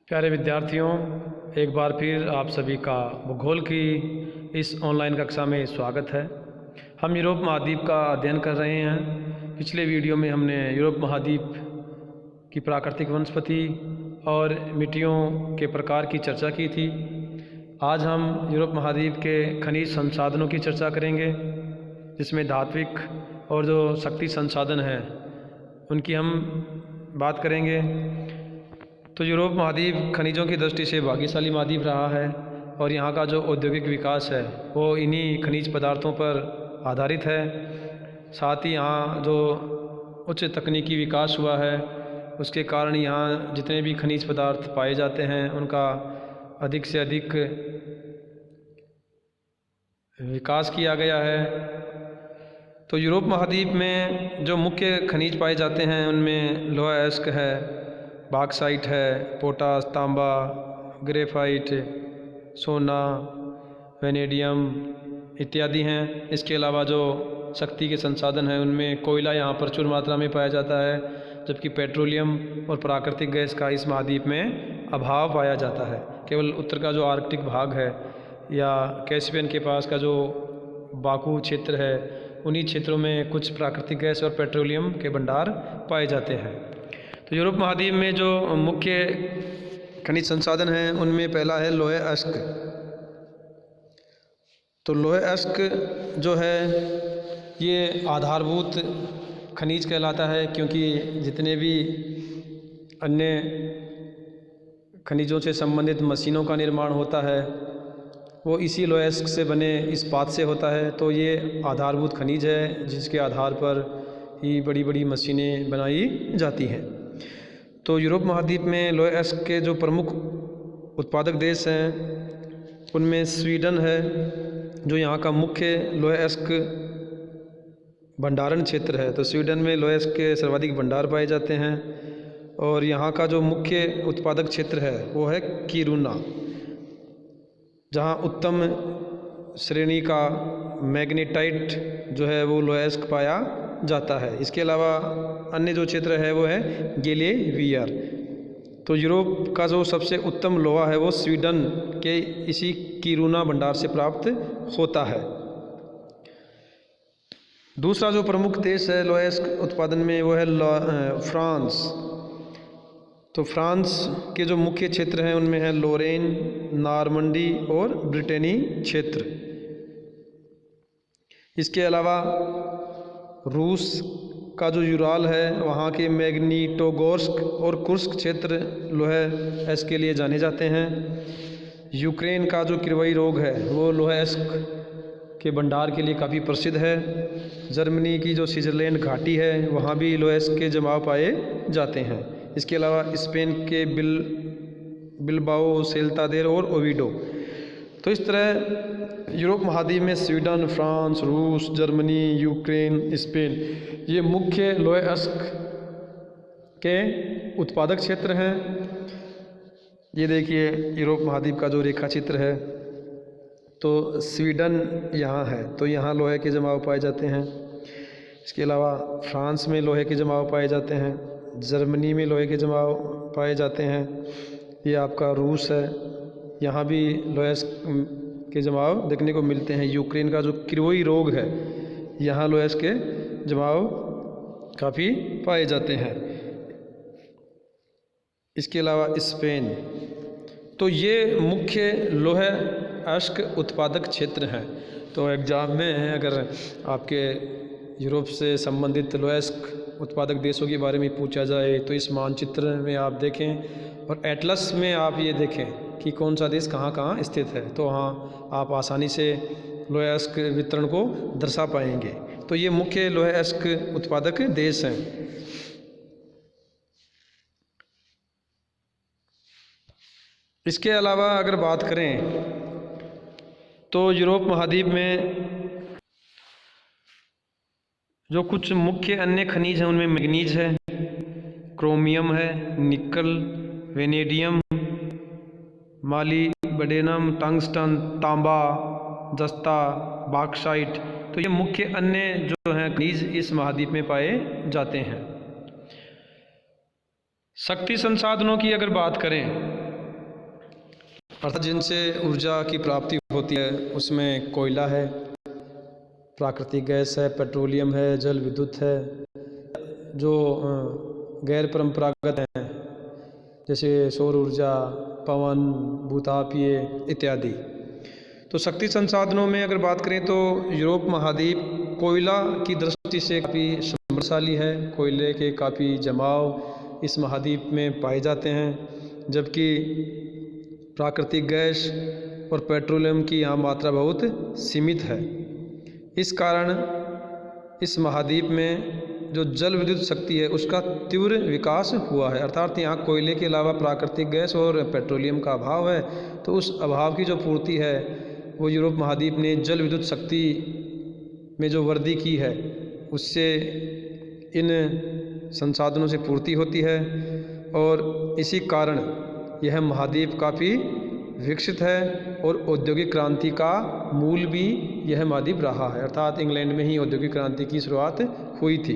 प्यारे विद्यार्थियों, एक बार फिर आप सभी का भूगोल की इस ऑनलाइन कक्षा में स्वागत है। हम यूरोप महाद्वीप का अध्ययन कर रहे हैं। पिछले वीडियो में हमने यूरोप महाद्वीप की प्राकृतिक वनस्पति और मिट्टियों के प्रकार की चर्चा की थी। आज हम यूरोप महाद्वीप के खनिज संसाधनों की चर्चा करेंगे, जिसमें धात्विक और जो शक्ति संसाधन हैं उनकी हम बात करेंगे। तो यूरोप महाद्वीप खनिजों की दृष्टि से भाग्यशाली महाद्वीप रहा है और यहाँ का जो औद्योगिक विकास है वो इन्हीं खनिज पदार्थों पर आधारित है। साथ ही यहाँ जो उच्च तकनीकी विकास हुआ है उसके कारण यहाँ जितने भी खनिज पदार्थ पाए जाते हैं उनका अधिक से अधिक विकास किया गया है। तो यूरोप महाद्वीप में जो मुख्य खनिज पाए जाते हैं उनमें लोहा एस्क है, बॉक्साइट है, पोटास, तांबा, ग्रेफाइट, सोना, वेनेडियम इत्यादि हैं। इसके अलावा जो शक्ति के संसाधन हैं उनमें कोयला यहाँ प्रचुर मात्रा में पाया जाता है, जबकि पेट्रोलियम और प्राकृतिक गैस का इस महाद्वीप में अभाव पाया जाता है। केवल उत्तर का जो आर्कटिक भाग है या कैस्पियन के पास का जो बाकू क्षेत्र है उन्हीं क्षेत्रों में कुछ प्राकृतिक गैस और पेट्रोलियम के भंडार पाए जाते हैं। तो यूरोप महाद्वीप में जो मुख्य खनिज संसाधन हैं उनमें पहला है लोहे एस्क। तो लोहे एस्क जो है ये आधारभूत खनिज कहलाता है, क्योंकि जितने भी अन्य खनिजों से संबंधित मशीनों का निर्माण होता है वो इसी लोहे एस्क से बने इस्पात से होता है। तो ये आधारभूत खनिज है जिसके आधार पर ही बड़ी बड़ी मशीनें बनाई जाती हैं। तो यूरोप महाद्वीप में लोहे एस्क के जो प्रमुख उत्पादक देश हैं उनमें स्वीडन है, जो यहाँ का मुख्य लोहे एस्क भंडारण क्षेत्र है। तो स्वीडन में लोहे एस्क के सर्वाधिक भंडार पाए जाते हैं और यहाँ का जो मुख्य उत्पादक क्षेत्र है वो है किरूना, जहाँ उत्तम श्रेणी का मैग्नेटाइट जो है वो लोहे एस्क पाया जाता है। इसके अलावा अन्य जो क्षेत्र है वो है गेलेवियर। तो यूरोप का जो सबसे उत्तम लोहा है वो स्वीडन के इसी किरूना भंडार से प्राप्त होता है। दूसरा जो प्रमुख देश है लोहे एस्क उत्पादन में वो है फ्रांस। तो फ्रांस के जो मुख्य क्षेत्र हैं उनमें है लोरेन, नॉर्मंडी और ब्रिटेनी क्षेत्र। इसके अलावा रूस का जो यूराल है वहाँ के मैग्नीटोगोर्स्क और कुर्स्क क्षेत्र लोहे एस्क के लिए जाने जाते हैं। यूक्रेन का जो किरवई रोग है वो लोहे एस्क के भंडार के लिए काफ़ी प्रसिद्ध है। जर्मनी की जो स्विट्ज़रलैंड घाटी है वहाँ भी लोहे एस्क के जमाव पाए जाते हैं। इसके अलावा स्पेन के बिलबाओ, सेल्तादेर और ओविडो। तो इस तरह यूरोप महाद्वीप में स्वीडन, फ्रांस, रूस, जर्मनी, यूक्रेन, स्पेन ये मुख्य लोहे एस्क के उत्पादक क्षेत्र हैं। ये देखिए यूरोप महाद्वीप का जो रेखा चित्र है, तो स्वीडन यहाँ है, तो यहाँ लोहे के जमाव पाए जाते हैं। इसके अलावा फ्रांस में लोहे के जमाव पाए जाते हैं, जर्मनी में लोहे के जमाव पाए जाते हैं। ये आपका रूस है, यहाँ भी लोहे के जमाव देखने को मिलते हैं। यूक्रेन का जो किरवई रोग है यहाँ लोहे के जमाव काफ़ी पाए जाते हैं। इसके अलावा स्पेन। तो ये मुख्य लोहे एस्क उत्पादक क्षेत्र हैं। तो एग्ज़ाम में अगर आपके यूरोप से संबंधित लोहे एस्क उत्पादक देशों के बारे में पूछा जाए तो इस मानचित्र में आप देखें और एटलस में आप ये देखें कि कौन सा देश कहाँ कहाँ स्थित है, तो वहाँ आप आसानी से लोहे एस्क वितरण को दर्शा पाएंगे। तो ये मुख्य लोहे एस्क उत्पादक देश हैं। इसके अलावा अगर बात करें तो यूरोप महाद्वीप में जो कुछ मुख्य अन्य खनिज हैं उनमें मैग्नीज है, क्रोमियम है, निकल, वेनेडियम, मालिब्डेनम, टंगस्टन, तांबा, जस्ता, बॉक्साइट। तो ये मुख्य अन्य जो हैं खनिज इस महाद्वीप में पाए जाते हैं। शक्ति संसाधनों की अगर बात करें अर्थात जिनसे ऊर्जा की प्राप्ति होती है उसमें कोयला है, प्राकृतिक गैस है, पेट्रोलियम है, जल विद्युत है। जो गैर परंपरागत हैं जैसे सौर ऊर्जा, पवन, भूतापीय इत्यादि। तो शक्ति संसाधनों में अगर बात करें तो यूरोप महाद्वीप कोयला की दृष्टि से काफ़ी समृद्धशाली है। कोयले के काफ़ी जमाव इस महाद्वीप में पाए जाते हैं, जबकि प्राकृतिक गैस और पेट्रोलियम की यहाँ मात्रा बहुत सीमित है। इस कारण इस महाद्वीप में जो जल विद्युत शक्ति है उसका तीव्र विकास हुआ है। अर्थात यहाँ कोयले के अलावा प्राकृतिक गैस और पेट्रोलियम का अभाव है, तो उस अभाव की जो पूर्ति है वो यूरोप महाद्वीप ने जल विद्युत शक्ति में जो वृद्धि की है उससे इन संसाधनों से पूर्ति होती है। और इसी कारण यह महाद्वीप काफ़ी विकसित है और औद्योगिक क्रांति का मूल भी यह महाद्वीप रहा है। अर्थात इंग्लैंड में ही औद्योगिक क्रांति की शुरुआत हुई थी।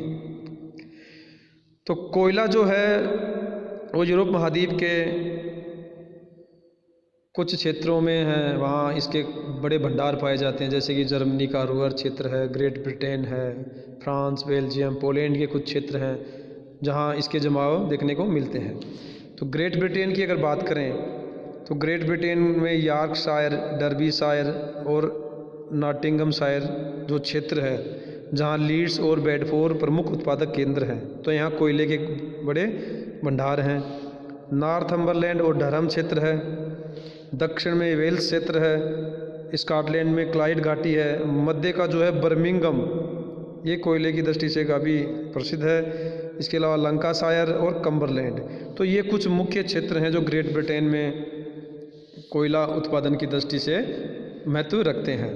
तो कोयला जो है वो यूरोप महाद्वीप के कुछ क्षेत्रों में है, वहाँ इसके बड़े भंडार पाए जाते हैं, जैसे कि जर्मनी का रूअर क्षेत्र है, ग्रेट ब्रिटेन है, फ्रांस, बेल्जियम, पोलैंड के कुछ क्षेत्र हैं जहाँ इसके जमाव देखने को मिलते हैं। तो ग्रेट ब्रिटेन की अगर बात करें तो ग्रेट ब्रिटेन में यॉर्कशायर, डर्बीशायर और नॉटिंघमशायर जो क्षेत्र है जहाँ लीड्स और बेडफोर्ड प्रमुख उत्पादक केंद्र हैं, तो यहाँ कोयले के बड़े भंडार हैं। नॉर्थम्बरलैंड और डरहम क्षेत्र है, दक्षिण में वेल्स क्षेत्र है, स्कॉटलैंड में क्लाइड घाटी है, मध्य का जो है बर्मिंघम ये कोयले की दृष्टि से काफ़ी प्रसिद्ध है। इसके अलावा लंकाशायर और कम्बरलैंड। तो ये कुछ मुख्य क्षेत्र हैं जो ग्रेट ब्रिटेन में कोयला उत्पादन की दृष्टि से महत्व रखते हैं।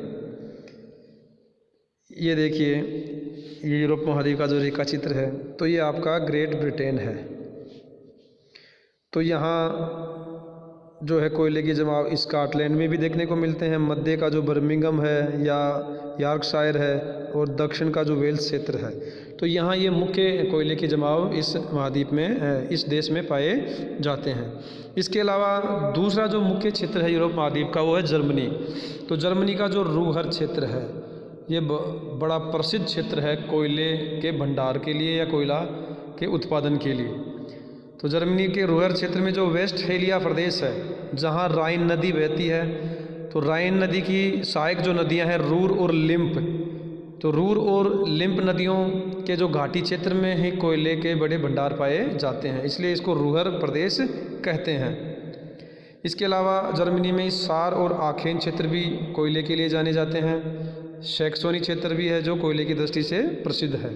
ये देखिए, ये यूरोप महाद्वीप का जो रेखा चित्र है, तो ये आपका ग्रेट ब्रिटेन है। तो यहाँ जो है कोयले के जमाव स्कॉटलैंड में भी देखने को मिलते हैं, मध्य का जो बर्मिंघम है या यॉर्कशायर है और दक्षिण का जो वेल्स क्षेत्र है। तो यहाँ ये मुख्य कोयले के जमाव इस महाद्वीप में, इस देश में पाए जाते हैं। इसके अलावा दूसरा जो मुख्य क्षेत्र है यूरोप महाद्वीप का वो है जर्मनी। तो जर्मनी का जो रूहर क्षेत्र है ये बड़ा प्रसिद्ध क्षेत्र है कोयले के भंडार के लिए या कोयला के उत्पादन के लिए। तो जर्मनी के रूहर क्षेत्र में जो वेस्टफेलिया प्रदेश है जहाँ राइन नदी बहती है, तो राइन नदी की सहायक जो नदियाँ हैं रूर और लिम्प, तो रूर और लिम्प नदियों के जो घाटी क्षेत्र में ही कोयले के बड़े भंडार पाए जाते हैं, इसलिए इसको रूहर प्रदेश कहते हैं। इसके अलावा जर्मनी में सार और आखेन क्षेत्र भी कोयले के लिए जाने जाते हैं। सैक्सोनी क्षेत्र भी है जो कोयले की दृष्टि से प्रसिद्ध है।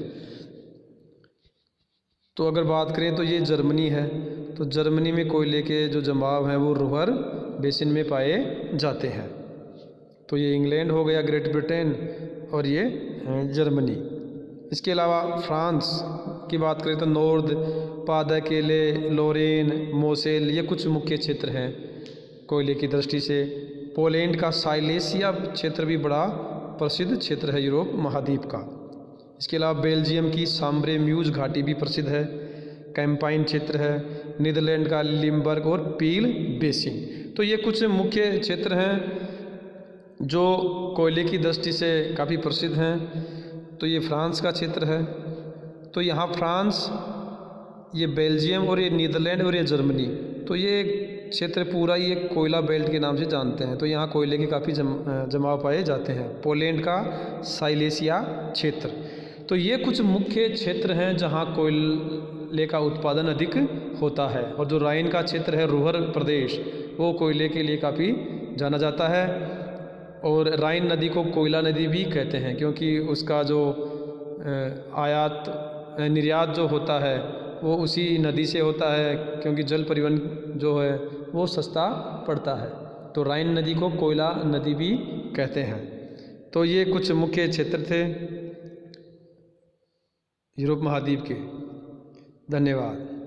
तो अगर बात करें तो ये जर्मनी है, तो जर्मनी में कोयले के जो जमाव हैं वो रूहर बेसिन में पाए जाते हैं। तो ये इंग्लैंड हो गया, ग्रेट ब्रिटेन, और ये जर्मनी। इसके अलावा फ्रांस की बात करें तो नॉर्द, पादकेले, लोरेन, मोसेल ये कुछ मुख्य क्षेत्र हैं कोयले की दृष्टि से। पोलैंड का साइलेसिया क्षेत्र भी बड़ा प्रसिद्ध क्षेत्र है यूरोप महाद्वीप का। इसके अलावा बेल्जियम की सांब्रे म्यूज घाटी भी प्रसिद्ध है, कैंपाइन क्षेत्र है, नीदरलैंड का लिम्बर्ग और पील बेसिन। तो ये कुछ मुख्य क्षेत्र हैं जो कोयले की दृष्टि से काफ़ी प्रसिद्ध हैं। तो ये फ्रांस का क्षेत्र है, तो यहाँ फ्रांस, ये बेल्जियम और ये नीदरलैंड और ये जर्मनी, तो ये क्षेत्र पूरा ये कोयला बेल्ट के नाम से जानते हैं। तो यहाँ कोयले के काफ़ी जमाव पाए जाते हैं। पोलैंड का साइलेसिया क्षेत्र, तो ये कुछ मुख्य क्षेत्र हैं जहाँ कोयले का उत्पादन अधिक होता है। और जो राइन का क्षेत्र है रूहर प्रदेश, वो कोयले के लिए काफ़ी जाना जाता है। और राइन नदी को कोयला नदी भी कहते हैं क्योंकि उसका जो आयात निर्यात जो होता है वो उसी नदी से होता है, क्योंकि जल परिवहन जो है वो सस्ता पड़ता है। तो राइन नदी को कोयला नदी भी कहते हैं। तो ये कुछ मुख्य क्षेत्र थे यूरोप महाद्वीप के। धन्यवाद।